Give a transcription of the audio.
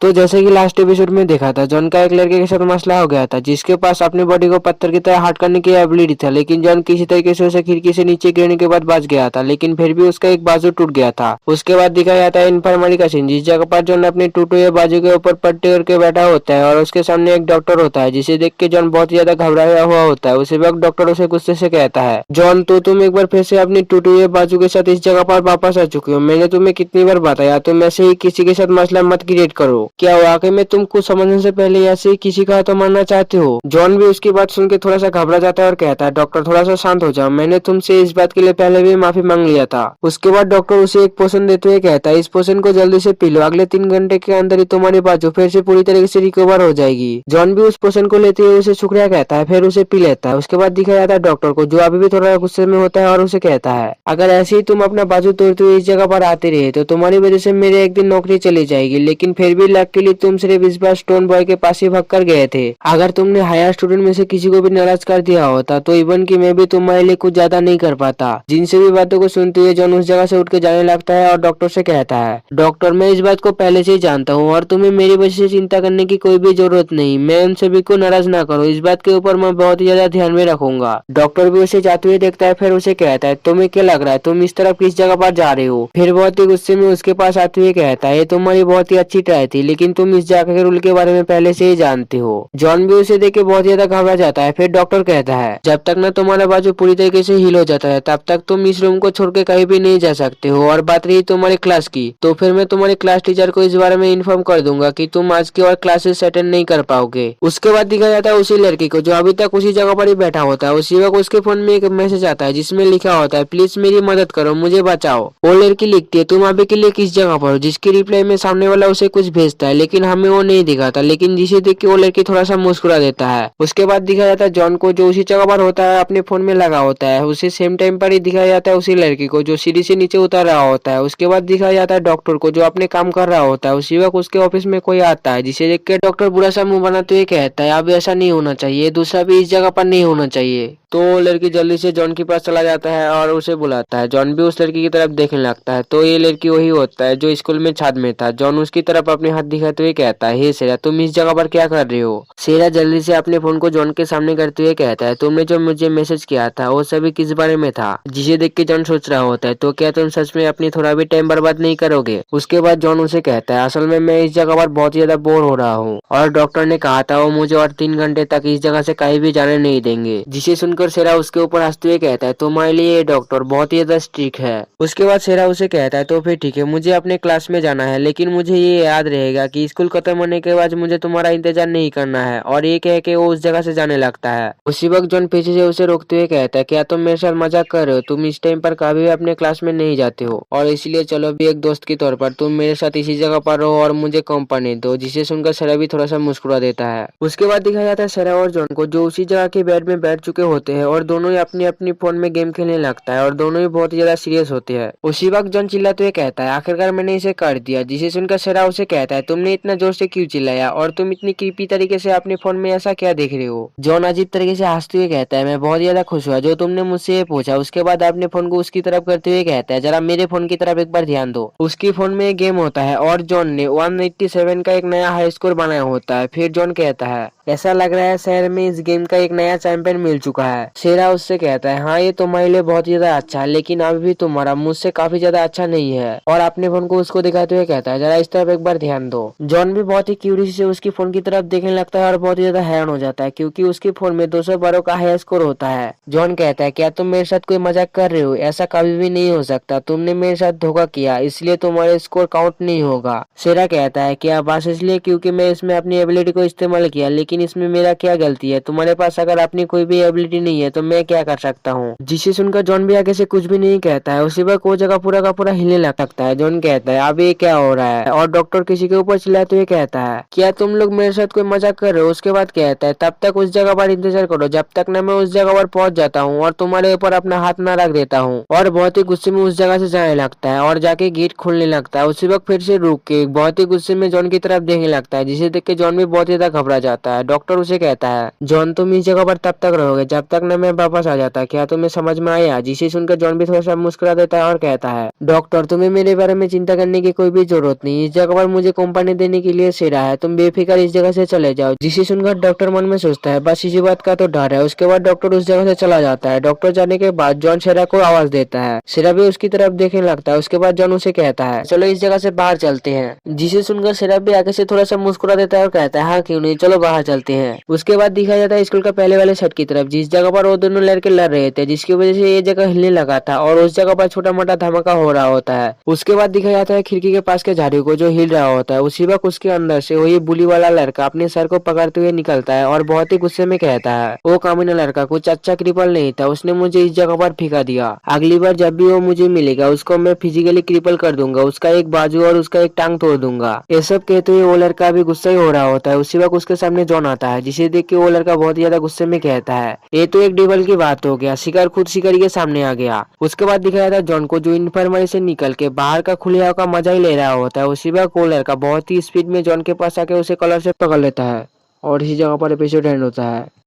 तो जैसे कि लास्ट एपिसोड में देखा था, जॉन का एक लड़के के साथ मसला हो गया था जिसके पास अपनी बॉडी को पत्थर की तरह हार्ड करने की एबिलिटी था, लेकिन जॉन किसी तरीके से उसे खिड़की से नीचे गिरने के बाद बच गया था, लेकिन फिर भी उसका एक बाजू टूट गया था। उसके बाद दिखाया जाता है इन्फर्मरी का सीन, जिस जगह पर जॉन अपने टूटे हुए बाजू के ऊपर पट्टी करके बैठा होता है और उसके सामने एक डॉक्टर होता है, जिसे देख के जॉन बहुत ज्यादा घबराया हुआ होता है। उसी वक्त डॉक्टर उसे गुस्से से कहता है, जॉन तो तुम एक बार फिर से अपनी टूटे हुए बाजू के साथ इस जगह पर वापस आ चुके हो। मैंने तुम्हें कितनी बार बताया तुम ऐसे ही किसी के साथ मसला मत क्रिएट करो। क्या वाकई में तुम कुछ समझने से पहले ऐसे ही किसी का तो मानना चाहते हो? जॉन भी उसकी बात सुन के थोड़ा सा घबरा जाता है और कहता है, डॉक्टर थोड़ा सा शांत हो जाओ, मैंने तुमसे इस बात के लिए पहले भी माफी मांग लिया था। उसके बाद डॉक्टर उसे एक पोषण देते हुए कहता है, इस पोषण को जल्दी से पी लो, अगले 3 घंटे के अंदर ही तुम्हारी बाजू फिर से पूरी तरीके से रिकवर हो जाएगी। जॉन भी उस पोषण को लेते हुए उसे शुक्रिया कहता है, फिर उसे पी लेता है। उसके बाद दिखाया जाता है डॉक्टर को, जो अभी भी थोड़ा गुस्से में होता है और उसे कहता है, अगर ऐसे ही तुम अपना बाजू तोड़ते हुए इस जगह पर आते रहे तो तुम्हारी वजह से मेरे एक दिन नौकरी चली जाएगी, लेकिन फिर भी लक के लिए तुम सिर्फ इस बार स्टोन बॉय के पास ही भाग कर गए थे। अगर तुमने हायर स्टूडेंट में से किसी को भी नाराज कर दिया होता तो इवन की मैं भी तुम्हारे लिए कुछ ज्यादा नहीं कर पाता। जिन सभी बातों को सुनते हुए जॉन उस जगह से उठ के जाने लगता है और डॉक्टर से कहता है, डॉक्टर मैं इस बात को पहले से ही जानता हूँ और तुम्हें मेरी वजह से चिंता करने की कोई भी जरूरत नहीं। मैं उन सभी को नाराज ना करो, इस बात के ऊपर मैं बहुत ही ज्यादा ध्यान में रखूंगा। डॉक्टर भी उसे जाते हुए देखता है, फिर उसे कहता है, तुम्हें क्या लग रहा है तुम इस तरफ किस जगह पर जा रहे हो? फिर बहुत ही गुस्से में उसके पास आते हुए कहता है, ये तुम्हारी बहुत ही अच्छी ट्राई थी, लेकिन तुम इस जगह के रूल के बारे में पहले से ही जानते हो। जॉन भी उसे देख के बहुत ज्यादा घबरा जाता है। फिर डॉक्टर कहता है, जब तक न तुम्हारा बाजू पूरी तरीके से हील हो जाता है तब तक तुम इस रूम को छोड़ के कहीं भी नहीं जा सकते हो। और बात रही तुम्हारी क्लास की, तो फिर मैं तुम्हारे क्लास टीचर को इस बारे में इन्फॉर्म कर दूंगा कि तुम आज की और क्लासेस अटेंड नहीं कर पाओगे। उसके बाद दिखाया जाता है उसी लड़की को, जो अभी तक उसी जगह पर ही बैठा होता है। उसी वक्त उसके फोन में एक मैसेज आता है जिसमें लिखा होता है, प्लीज मेरी मदद करो, मुझे बचाओ। वो लड़की लिखती है, तुम अभी के लिए किस जगह पर हो? जिसकी रिप्लाई में सामने वाला उसे कुछ भेजता है, लेकिन हमें वो नहीं दिखाता, लेकिन जिसे देख के वो लड़की थोड़ा सा मुस्कुरा देता है। उसके बाद दिखाया जाता है जॉन को, जो उसी जगह पर होता है अपने फोन में लगा होता है। उसे सेम टाइम पर ही दिखाया जाता है उसी लड़की को, जो सीढ़ी से नीचे उतर रहा होता है। उसके बाद दिखाया जाता है डॉक्टर को, जो अपने काम कर रहा होता है। उसी वक्त उसके ऑफिस में कोई आता है, जिसे देख के डॉक्टर बुरा सा मुंह बनाते हुए कहता है, अब ऐसा नहीं होना चाहिए, दूसरा भी इस जगह पर नहीं होना चाहिए। तो लड़की जल्दी से जॉन के पास चला जाता है और उसे बुलाता है। जॉन भी उस लड़की की तरफ देखने लगता है, तो ये लड़की वही होता है जो स्कूल में छात्र में था। जॉन उसकी तरफ अपने हाथ दिखाते हुए कहता है, हे सेरा तुम इस जगह पर क्या कर रहे हो? सेरा जल्दी से अपने फोन को जॉन के सामने करते हुए कहता है, तुमने जो मुझे मैसेज किया था वो सभी किस बारे में था? जिसे देख के जॉन सोच रहा होता है, तो क्या तुम सच में अपनी थोड़ा भी टाइम बर्बाद नहीं करोगे? उसके बाद जॉन उसे कहता है, असल में मैं इस जगह पर बहुत ज्यादा बोर हो रहा हूँ और डॉक्टर ने कहा था वो मुझे और 3 घंटे तक इस जगह से कहीं भी जाने नहीं देंगे। जिसे सुनकर सेरा उसके ऊपर हंसते हुए कहता है, तुम्हारे लिए ये डॉक्टर बहुत ही ज्यादा स्ट्रिक्ट है। उसके बाद सेरा उसे कहता है, तो फिर ठीक है, मुझे अपने क्लास में जाना है, लेकिन मुझे ये याद रहेगा कि स्कूल खत्म होने के बाद मुझे तुम्हारा इंतजार नहीं करना है। और ये कह के वो उस जगह से जाने लगता है। उसी वक्त जॉन पीछे से उसे रोकते हुए कहता है, क्या तुम मेरे साथ मजाक कर रहे हो? तुम इस टाइम पर कभी भी अपने क्लास में नहीं जाते हो, और इसलिए चलो भी एक दोस्त के तौर पर तुम मेरे साथ इसी जगह पर रहो और मुझे कंपनी दो। जिसे सुनकर सेरा भी थोड़ा सा मुस्कुरा देता है। उसके बाद दिखाया जाता है सेरा और जॉन को, जो उसी जगह के बेड में बैठ चुके होते हैं और दोनों ही अपनी अपनी फोन में गेम खेलने लगता है और दोनों ही बहुत ही ज्यादा सीरियस होते हैं। उसी वक्त जॉन चिल्लाते हुए कहता है, आखिरकार मैंने इसे कर दिया। जिसे सुनकर सेरा उसे कहता है, तुमने इतना जोर से क्यों चिल्लाया और तुम इतनी क्रीपी तरीके से अपने फोन में ऐसा क्या देख रहे हो? जॉन अजीब तरीके से हंसते हुए कहता है, मैं बहुत ज्यादा खुश हुआ जो तुमने मुझसे ये पूछा। उसके बाद अपने फोन को उसकी तरफ करते हुए कहता है, जरा मेरे फोन की तरफ एक बार ध्यान दो। उसकी फोन में एक गेम होता है और जॉन ने 187 का एक नया हाई स्कोर बनाया होता है। फिर जॉन कहता है, ऐसा लग रहा है शहर में इस गेम का एक नया चैंपियन मिल चुका है। शेरा उससे कहता है, हाँ ये तुम्हारे लिए बहुत ज्यादा अच्छा है, लेकिन अभी भी तुम्हारा मुझसे काफी ज्यादा अच्छा नहीं है। और अपने फोन को उसको दिखाते हुए कहता है, जरा इस तरफ एक बार ध्यान दो। जॉन भी बहुत ही क्यूरियसली से उसकी फोन की तरफ देखने लगता है और बहुत ज्यादा हैरान हो जाता है, क्योंकि उसके फोन में 212 का हाई स्कोर होता है। जॉन कहता है, क्या तुम मेरे साथ कोई मजाक कर रहे हो? ऐसा कभी भी नहीं हो सकता, तुमने मेरे साथ धोखा किया, इसलिए तुम्हारे स्कोर काउंट नहीं होगा। शेरा कहता है, क्या बस इसलिए क्योंकि मैं इसमें अपनी एबिलिटी को इस्तेमाल किया, लेकिन इसमें मेरा क्या गलती है? तुम्हारे पास अगर अपनी कोई भी एबिलिटी नहीं है तो मैं क्या कर सकता हूँ? जिसे सुनकर जॉन भी आगे से कुछ भी नहीं कहता है। उसी वक्त वो जगह पूरा का पूरा हिलने लगता है। जॉन कहता है, अब ये क्या हो रहा है? और डॉक्टर किसी के ऊपर चिल्लाते हुए कहता है, क्या तुम लोग मेरे साथ कोई मजाक कर रहे हो? उसके बाद कहता है, तब तक उस जगह पर इंतजार करो जब तक न मैं उस जगह पर पहुंच जाता हूँ और तुम्हारे ऊपर अपना हाथ न रख देता हूँ। और बहुत ही गुस्से में उस जगह से जाने लगता है और जाके गेट खोलने लगता है। उसी वक्त फिर से रुक के बहुत ही गुस्से में जॉन की तरफ देखने लगता है, जिसे देख के जॉन भी बहुत ज्यादा घबरा जाता है। डॉक्टर उसे कहता है, जॉन तुम इस जगह पर तब तक रहोगे जब तक न मैं वापस आ जाता, क्या तुम्हें समझ में आया? जिसे सुनकर जॉन भी थोड़ा सा मुस्कुरा देता है और कहता है, डॉक्टर तुम्हें मेरे बारे में चिंता करने की कोई भी जरूरत नहीं, इस जगह पर मुझे कंपनी देने के लिए सेरा है, तुम बेफिक्र इस जगह से चले जाओ। जिसे सुनकर डॉक्टर मन में सोचता है बस इसी बात का तो डर है। उसके बाद डॉक्टर उस जगह से चला जाता है। डॉक्टर जाने के बाद जॉन सेरा को आवाज देता है, सेरा भी उसकी तरफ देखने लगता है। उसके बाद जॉन उसे कहता है, चलो इस जगह से बाहर चलते हैं। जिसे सुनकर सेरा भी आगे से थोड़ा सा मुस्कुरा देता है और कहता है, हाँ क्यों नहीं, चलो बाहर चलते हैं। उसके बाद दिखाया जाता है स्कूल का पहले वाले सेट की तरफ, जिस जगह पर वो दोनों लड़के लड़ रहे थे, जिसकी वजह से ये जगह हिलने लगा था और उस जगह पर छोटा मोटा धमाका हो रहा होता है। उसके बाद दिखाया जाता है खिड़की के पास के झाड़ी को जो हिल रहा होता है। उसी वक्त उसके अंदर से वही बुली वाला लड़का अपने सर को पकड़ते हुए निकलता है और बहुत ही गुस्से में कहता है, वो कामिना लड़का कुछ अच्छा क्रिपल नहीं था, उसने मुझे इस जगह पर फेंका दिया। अगली बार जब भी वो मुझे मिलेगा उसको मैं फिजिकली क्रिपल कर दूंगा, उसका एक बाजू और उसका एक टांग तोड़ दूंगा। ये सब कहते हुए वो लड़का भी गुस्सा ही हो रहा होता है। उसी वक्त उसके सामने जॉन आता है, जिसे देख के वो लड़का बहुत ज्यादा गुस्से में कहता है, ये तो एक डेविल की बात हो गया, शिकार खुद शिकारी के सामने आ गया। उसके बाद दिखाया था जॉन को जो इन्फर्मरी से निकल के बाहर का खुले हवा का मजा ही ले रहा होता है। उसी वक्त वो लड़का बहुत ही स्पीड में जॉन के पास आके उसे कलर से पकड़ लेता है और इसी जगह पर एपिसोड एंड होता है।